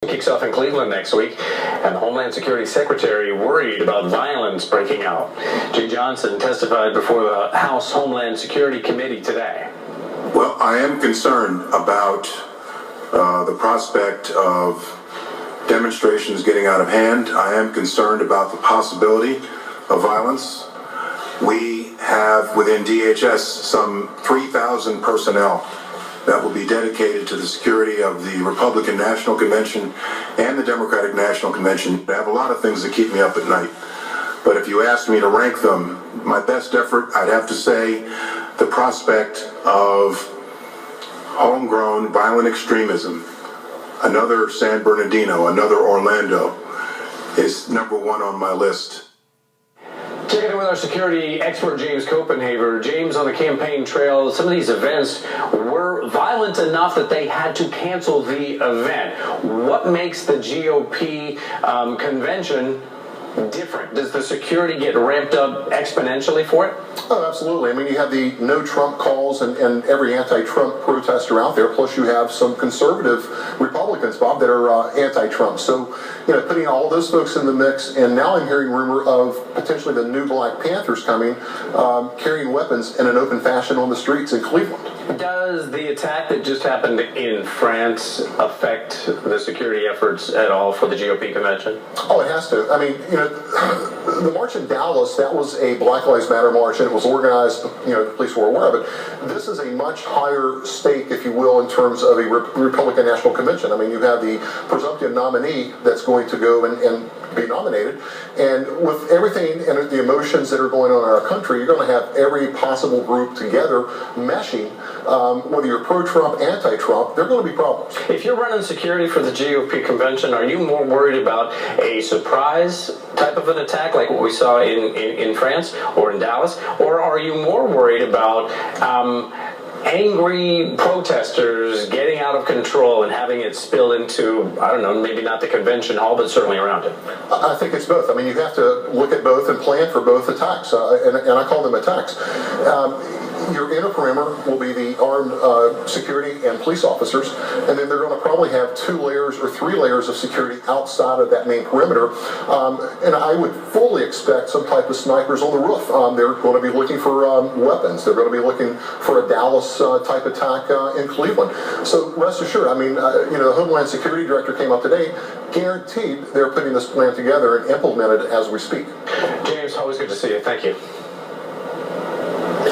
Kicks off in Cleveland next week, and the Homeland Security Secretary worried about violence breaking out. Jay Johnson testified before the House Homeland Security Committee today. Well, I am concerned about the prospect of demonstrations getting out of hand. I am concerned about the possibility of violence. We have within DHS some 3,000 personnel that will be dedicated to the security of the Republican National Convention and the Democratic National Convention. I have a lot of things that keep me up at night. But if you asked me to rank them, my best effort, I'd have to say the prospect of homegrown violent extremism, another San Bernardino, another Orlando, is number one on my list. Checking in with our security expert, James Copenhaver. James, on the campaign trail, some of these events were violent enough that they had to cancel the event. What makes the GOP convention different? Does the security get ramped up exponentially for it? Oh, absolutely. I mean, you have the no Trump calls and every anti-Trump protester out there, plus you have some conservative Republicans, Bob, that are anti-Trump. So, putting all those folks in the mix, and now I'm hearing rumor of potentially the new Black Panthers coming, carrying weapons in an open fashion on the streets in Cleveland. Does the attack that just happened in France affect the security efforts at all for the GOP convention? Oh, it has to. I mean, the march in Dallas, that was a Black Lives Matter march, and it was organized, the police were aware of it. This is a much higher stake, if you will, in terms of a Republican National Convention. I mean, you have the presumptive nominee that's going to go and be nominated, and with everything and the emotions that are going on in our country, you're going to have every possible group together meshing. Whether you're pro-Trump, anti-Trump, there are going to be problems. If you're running security for the GOP convention, are you more worried about a surprise type of an attack like what we saw in France or in Dallas, or are you more worried about angry protesters getting out of control and having it spill into, I don't know, maybe not the convention hall, but certainly around it? I think it's both. I mean, you have to look at both and plan for both attacks, and I call them attacks. Your inner perimeter will be the armed security and police officers, and then they're going to probably have 2 layers or 3 layers of security outside of that main perimeter. And I would fully expect some type of snipers on the roof. They're going to be looking for weapons. They're going to be looking for a Dallas type attack in Cleveland. So rest assured, I mean, the Homeland Security Director came up today, guaranteed they're putting this plan together and implemented as we speak. James, always good to see you. Thank you.